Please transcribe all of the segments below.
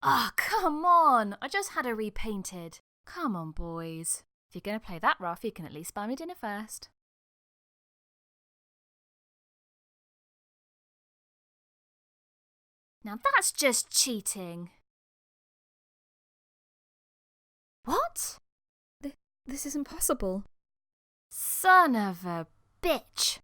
Ah, come on! I just had her repainted. Come on, boys. If you're going to play that rough, you can at least buy me dinner first. Now that's just cheating. What? This is impossible. Son of a bitch.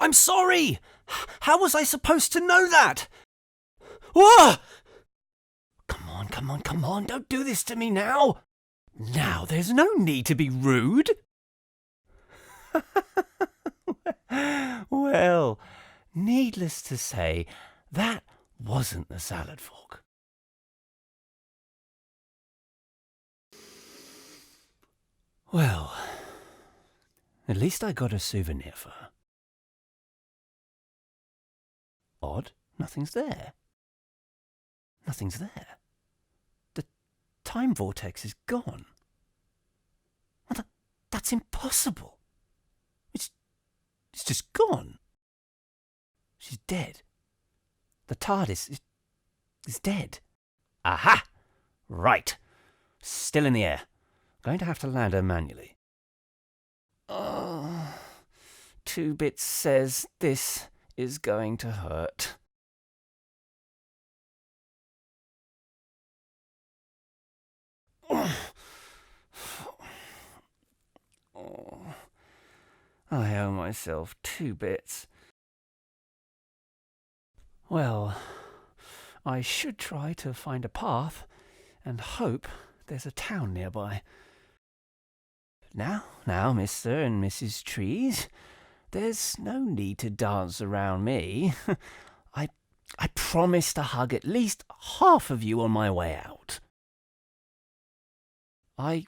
I'm sorry! How was I supposed to know that? Whoa! Come on, don't do this to me now! Now there's no need to be rude! Well, needless to say, that wasn't the salad fork. Well, at least I got a souvenir for her. Odd, nothing's there. Nothing's there. The time vortex is gone. Well, that's impossible. It's just gone. She's dead. The TARDIS is dead. Aha! Right. Still in the air. Going to have to land her manually. Oh, 2-bit says this is going to hurt. Oh, I owe myself 2 bits. Well, I should try to find a path and hope there's a town nearby. Now, Mr. and Mrs. Trees, there's no need to dance around me. I promise to hug at least half of you on my way out. I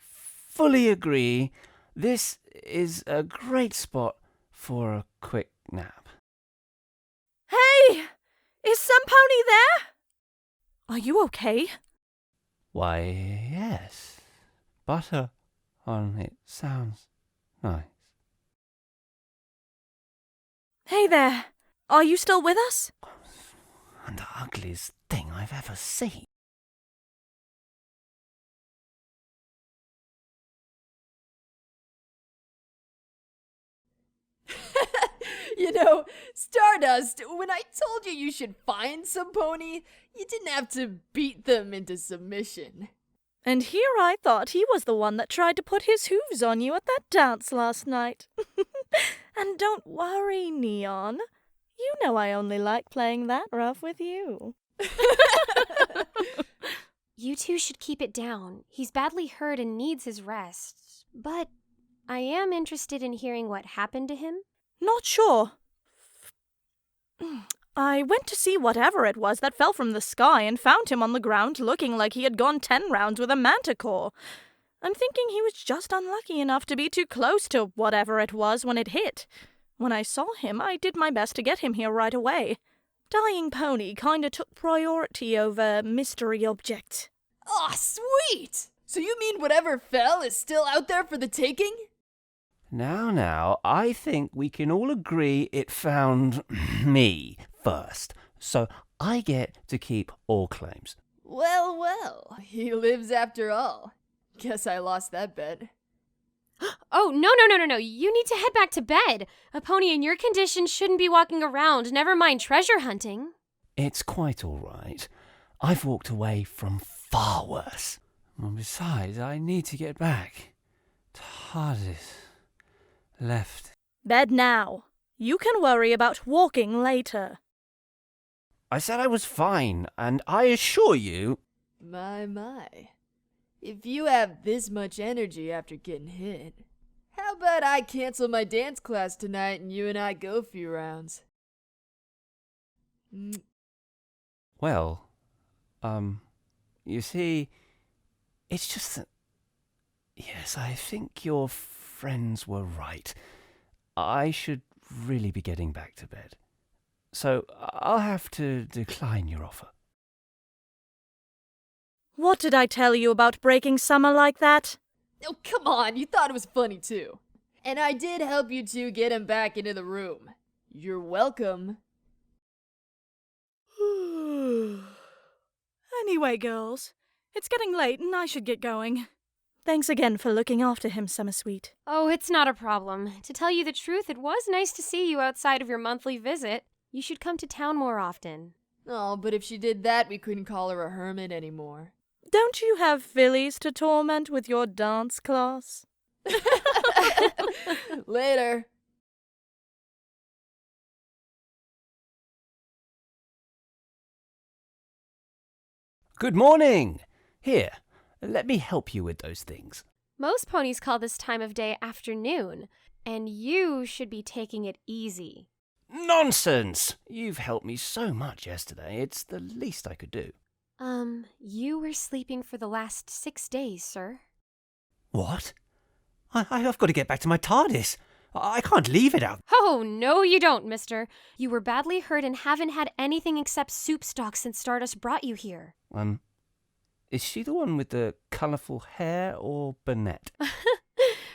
fully agree. This is a great spot for a quick nap. Hey! Is Sunpony there? Are you okay? Why, yes. Butter on it sounds nice. Hey there! Are you still with us? And the ugliest thing I've ever seen. You know, Stardust, when I told you should find some pony, you didn't have to beat them into submission. And here I thought he was the one that tried to put his hooves on you at that dance last night. And don't worry, Neon. You know I only like playing that rough with you. You two should keep it down. He's badly hurt and needs his rest. But I am interested in hearing what happened to him. Not sure. I went to see whatever it was that fell from the sky and found him on the ground looking like he had gone 10 rounds with a manticore. I'm thinking he was just unlucky enough to be too close to whatever it was when it hit. When I saw him, I did my best to get him here right away. Dying pony kinda took priority over mystery object. Aw, sweet! So you mean whatever fell is still out there for the taking? Now, I think we can all agree it found me first, so I get to keep all claims. Well, well, he lives after all. Guess I lost that bet. Oh, no. You need to head back to bed. A pony in your condition shouldn't be walking around, never mind treasure hunting. It's quite all right. I've walked away from far worse. And besides, I need to get back. TARDIS left. Bed now. You can worry about walking later. I said I was fine, and I assure you... My. If you have this much energy after getting hit, how about I cancel my dance class tonight and you and I go a few rounds? Well, you see, it's just that... Yes, I think your friends were right. I should really be getting back to bed. So I'll have to decline your offer. What did I tell you about breaking summer like that? Oh, come on, you thought it was funny too. And I did help you two get him back into the room. You're welcome. Anyway, girls, it's getting late and I should get going. Thanks again for looking after him, Summersweet. Oh, it's not a problem. To tell you the truth, it was nice to see you outside of your monthly visit. You should come to town more often. Oh, but if she did that, we couldn't call her a hermit anymore. Don't you have fillies to torment with your dance class? Later. Good morning! Here, let me help you with those things. Most ponies call this time of day afternoon, and you should be taking it easy. Nonsense! You've helped me so much yesterday, it's the least I could do. You were sleeping for the last 6 days, sir. What? I've got to get back to my TARDIS. I can't leave it out. Oh, no you don't, mister. You were badly hurt and haven't had anything except soup stock since Stardust brought you here. Is she the one with the colourful hair or Burnett?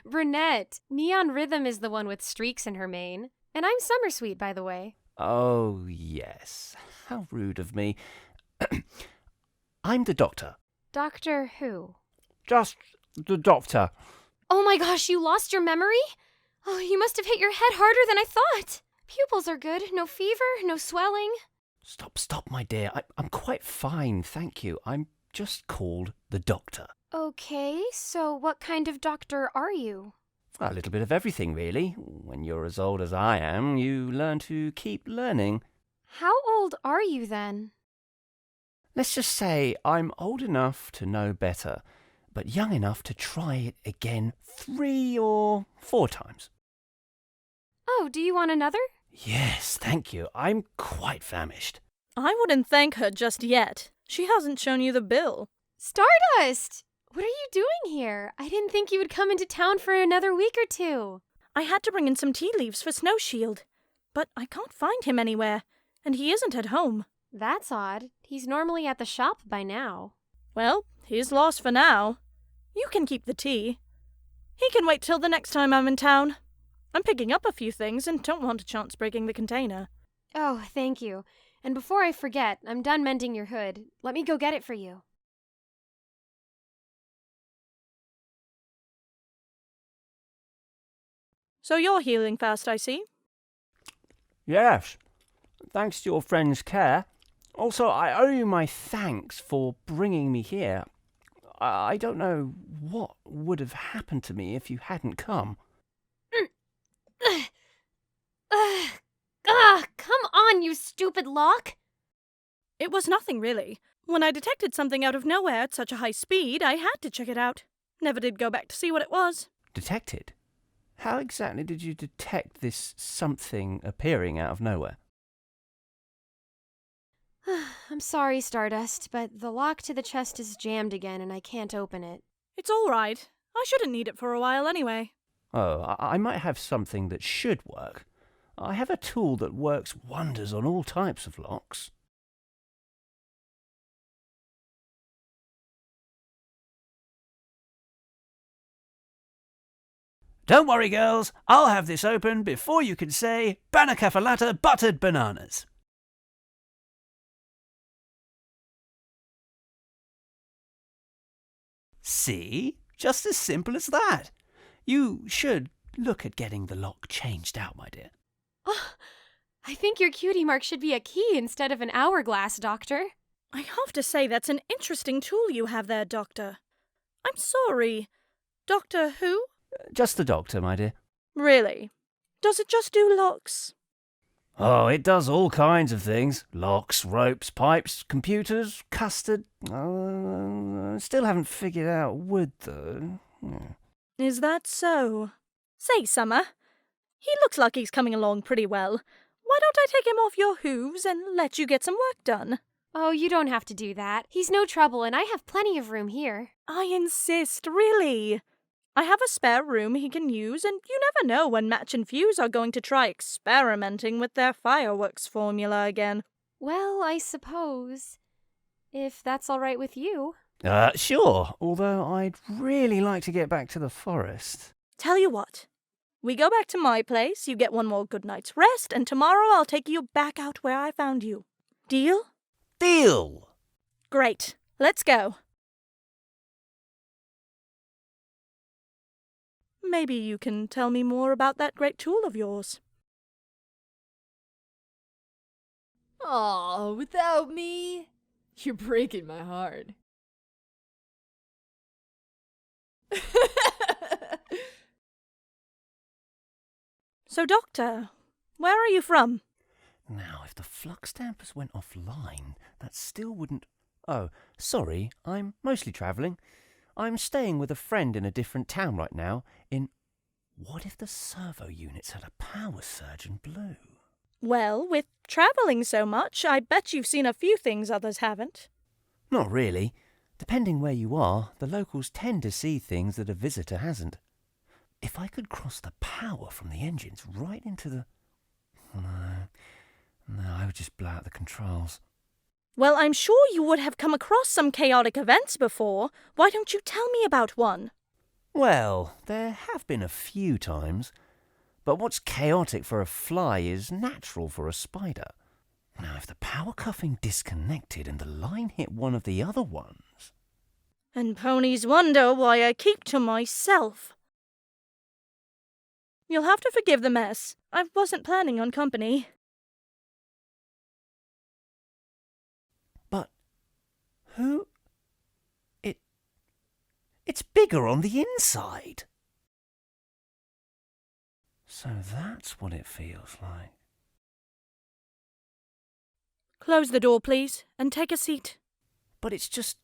Brunette. Neon Rhythm is the one with streaks in her mane. And I'm Summersweet, by the way. Oh, yes. How rude of me. I'm the doctor. Doctor who? Just the doctor. Oh my gosh, you lost your memory? Oh, you must have hit your head harder than I thought. Pupils are good. No fever, no swelling. Stop, my dear. I'm quite fine, thank you. I'm just called the doctor. Okay, so what kind of doctor are you? A little bit of everything, really. When you're as old as I am, you learn to keep learning. How old are you then? Let's just say I'm old enough to know better, but young enough to try it again 3 or 4 times. Oh, do you want another? Yes, thank you. I'm quite famished. I wouldn't thank her just yet. She hasn't shown you the bill. Stardust! What are you doing here? I didn't think you would come into town for another week or two. I had to bring in some tea leaves for Snow Shield, but I can't find him anywhere, and he isn't at home. That's odd. He's normally at the shop by now. Well, he's lost for now. You can keep the tea. He can wait till the next time I'm in town. I'm picking up a few things and don't want a chance breaking the container. Oh, thank you. And before I forget, I'm done mending your hood. Let me go get it for you. So you're healing fast, I see. Yes, thanks to your friend's care. Also, I owe you my thanks for bringing me here. I don't know what would have happened to me if you hadn't come. Come on, you stupid lock! It was nothing, really. When I detected something out of nowhere at such a high speed, I had to check it out. Never did go back to see what it was. Detected? How exactly did you detect this something appearing out of nowhere? I'm sorry, Stardust, but the lock to the chest is jammed again and I can't open it. It's all right. I shouldn't need it for a while anyway. Oh, I might have something that should work. I have a tool that works wonders on all types of locks. Don't worry, girls. I'll have this open before you can say Banacafalata buttered bananas. See? Just as simple as that. You should look at getting the lock changed out, my dear. Oh, I think your cutie mark should be a key instead of an hourglass, Doctor. I have to say that's an interesting tool you have there, Doctor. I'm sorry. Doctor who? Just the doctor, my dear. Really? Does it just do locks? Oh, it does all kinds of things. Locks, ropes, pipes, computers, custard. Still haven't figured out wood, though. Is that so? Say, Summer, he looks like he's coming along pretty well. Why don't I take him off your hooves and let you get some work done? Oh, you don't have to do that. He's no trouble, and I have plenty of room here. I insist, really. I have a spare room he can use, and you never know when Match and Fuse are going to try experimenting with their fireworks formula again. Well, I suppose. If that's all right with you. Sure, although I'd really like to get back to the forest. Tell you what. We go back to my place, you get one more good night's rest, and tomorrow I'll take you back out where I found you. Deal? Deal! Great. Let's go. Maybe you can tell me more about that great tool of yours. Aw, without me? You're breaking my heart. So, Doctor, where are you from? Now, if the flux dampers went offline, that still wouldn't... Oh, sorry, I'm mostly travelling. I'm staying with a friend in a different town right now in... What if the servo units had a power surge and blew? Well, with travelling so much, I bet you've seen a few things others haven't. Not really. Depending where you are, the locals tend to see things that a visitor hasn't. If I could cross the power from the engines right into the... No, I would just blow out the controls. Well, I'm sure you would have come across some chaotic events before. Why don't you tell me about one? Well, there have been a few times. But what's chaotic for a fly is natural for a spider. Now, if the power cuffing disconnected and the line hit one of the other ones... And ponies wonder why I keep to myself. You'll have to forgive the mess. I wasn't planning on company. But who... It's bigger on the inside. So that's what it feels like. Close the door, please, and take a seat. But it's just...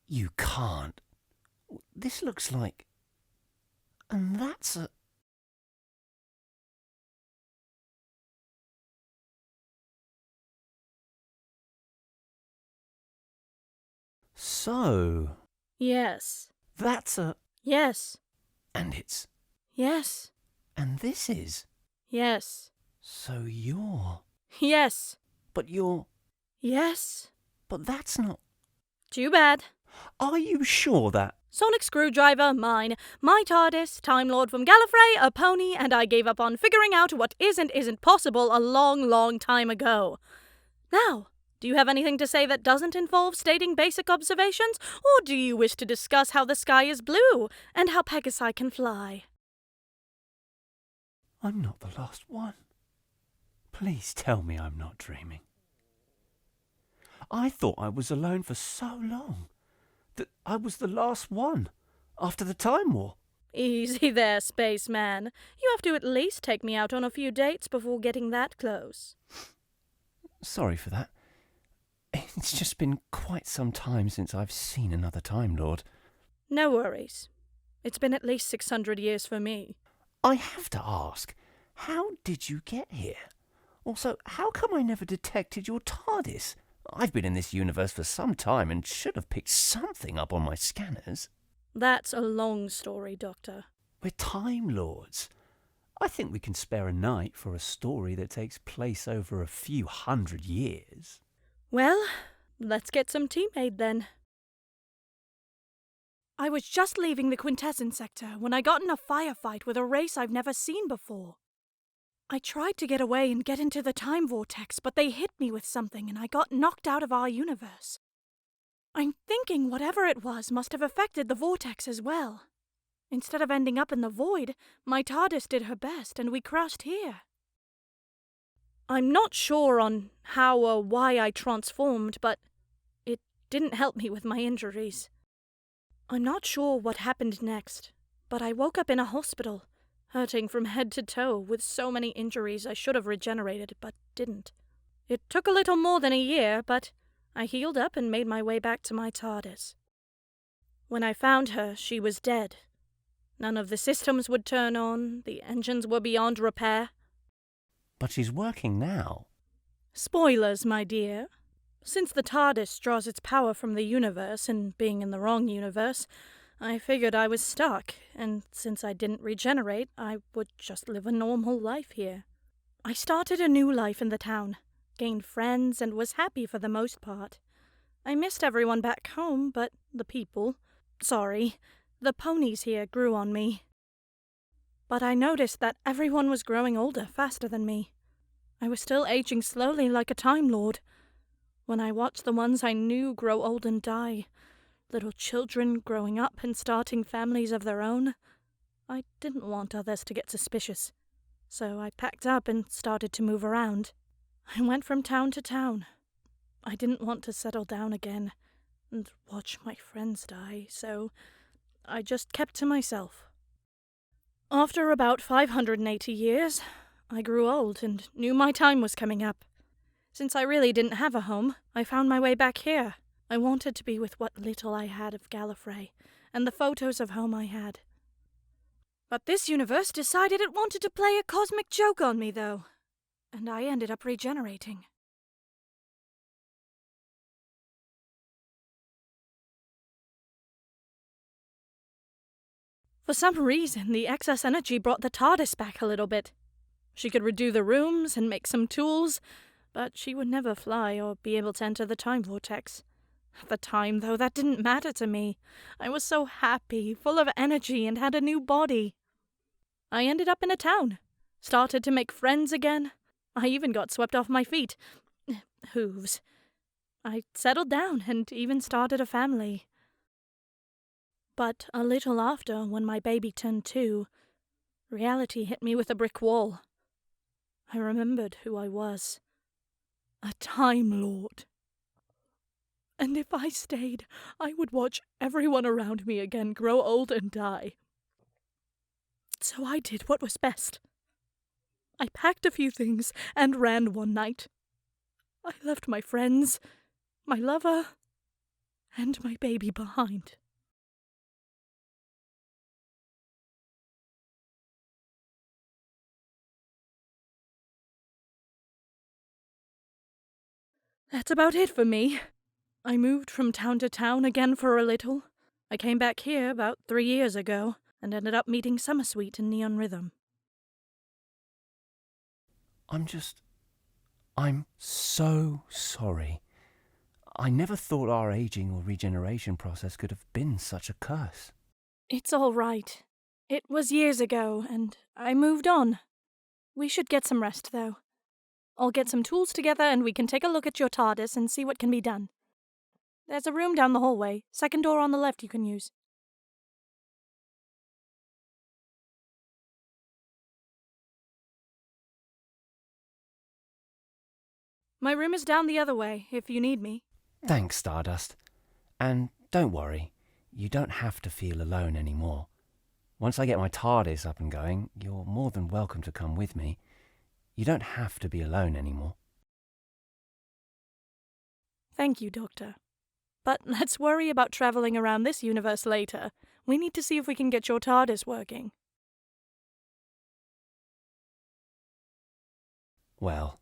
You can't. This looks like... And that's a... So... Yes. That's a... Yes. And it's... Yes. And this is... Yes. So you're... Yes. But you're... Yes. But that's not... Too bad. Are you sure that... Sonic screwdriver, mine. My TARDIS, Time Lord from Gallifrey, a pony, and I gave up on figuring out what is and isn't possible a long, long time ago. Now, do you have anything to say that doesn't involve stating basic observations, or do you wish to discuss how the sky is blue and how Pegasi can fly? I'm not the last one. Please tell me I'm not dreaming. I thought I was alone for so long. That I was the last one, after the Time War. Easy there, spaceman. You have to at least take me out on a few dates before getting that close. Sorry for that. It's just been quite some time since I've seen another Time Lord. No worries. It's been at least 600 years for me. I have to ask, how did you get here? Also, how come I never detected your TARDIS? I've been in this universe for some time and should have picked something up on my scanners. That's a long story, Doctor. We're Time Lords. I think we can spare a night for a story that takes place over a few hundred years. Well, let's get some tea made then. I was just leaving the Quintessence sector when I got in a firefight with a race I've never seen before. I tried to get away and get into the time vortex, but they hit me with something and I got knocked out of our universe. I'm thinking whatever it was must have affected the vortex as well. Instead of ending up in the void, my TARDIS did her best and we crashed here. I'm not sure on how or why I transformed, but it didn't help me with my injuries. I'm not sure what happened next, but I woke up in a hospital, hurting from head to toe with so many injuries I should have regenerated, but didn't. It took a little more than a year, but I healed up and made my way back to my TARDIS. When I found her, she was dead. None of the systems would turn on, the engines were beyond repair. But she's working now. Spoilers, my dear. Since the TARDIS draws its power from the universe, and being in the wrong universe, I figured I was stuck, and since I didn't regenerate, I would just live a normal life here. I started a new life in the town, gained friends, and was happy for the most part. I missed everyone back home, but the ponies here grew on me. But I noticed that everyone was growing older faster than me. I was still aging slowly like a Time Lord. When I watched the ones I knew grow old and die, little children growing up and starting families of their own, I didn't want others to get suspicious. So I packed up and started to move around. I went from town to town. I didn't want to settle down again and watch my friends die, so I just kept to myself. After about 580 years, I grew old and knew my time was coming up. Since I really didn't have a home, I found my way back here. I wanted to be with what little I had of Gallifrey, and the photos of home I had. But this universe decided it wanted to play a cosmic joke on me, though, and I ended up regenerating. For some reason, the excess energy brought the TARDIS back a little bit. She could redo the rooms and make some tools, but she would never fly or be able to enter the time vortex. At the time, though, that didn't matter to me. I was so happy, full of energy, and had a new body. I ended up in a town, started to make friends again. I even got swept off my feet. Hooves. I settled down and even started a family. But a little after, when my baby turned 2, reality hit me with a brick wall. I remembered who I was. A Time Lord. And if I stayed, I would watch everyone around me again grow old and die. So I did what was best. I packed a few things and ran one night. I left my friends, my lover, and my baby behind. That's about it for me. I moved from town to town again for a little. I came back here about 3 years ago and ended up meeting Summersweet and Neon Rhythm. I'm so sorry. I never thought our aging or regeneration process could have been such a curse. It's all right. It was years ago, and I moved on. We should get some rest, though. I'll get some tools together and we can take a look at your TARDIS and see what can be done. There's a room down the hallway, second door on the left you can use. My room is down the other way, if you need me. Thanks, Stardust. And don't worry, you don't have to feel alone anymore. Once I get my TARDIS up and going, you're more than welcome to come with me. You don't have to be alone anymore. Thank you, Doctor. But let's worry about traveling around this universe later. We need to see if we can get your TARDIS working. Well,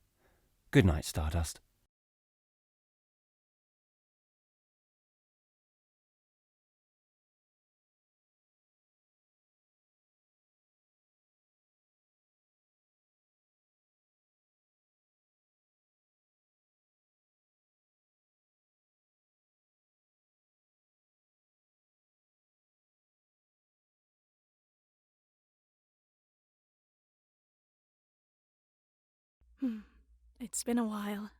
good night, Stardust. It's been a while.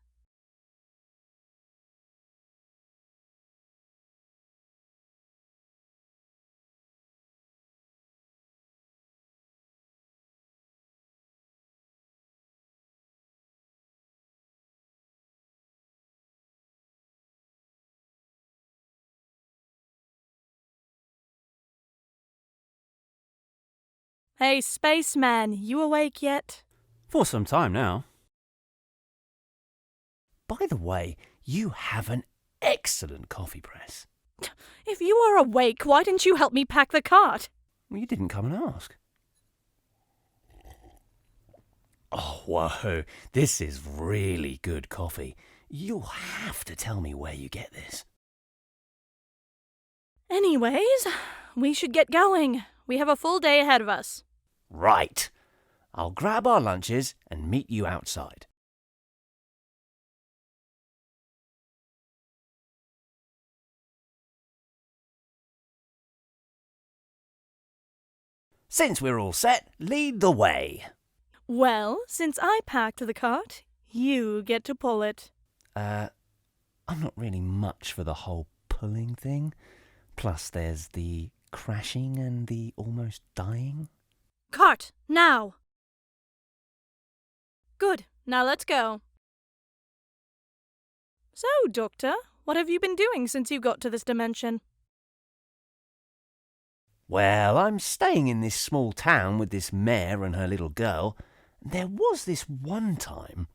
Hey, spaceman, you awake yet? For some time now. By the way, you have an excellent coffee press. If you are awake, why didn't you help me pack the cart? Well, you didn't come and ask. Oh, whoa, this is really good coffee. You'll have to tell me where you get this. Anyways, we should get going. We have a full day ahead of us. Right. I'll grab our lunches and meet you outside. Since we're all set, lead the way. Well, since I packed the cart, you get to pull it. I'm not really much for the whole pulling thing. Plus, there's the crashing and the almost dying. Cart, now! Good, now let's go. So, Doctor, what have you been doing since you got to this dimension? Well, I'm staying in this small town with this mare and her little girl. There was this one time.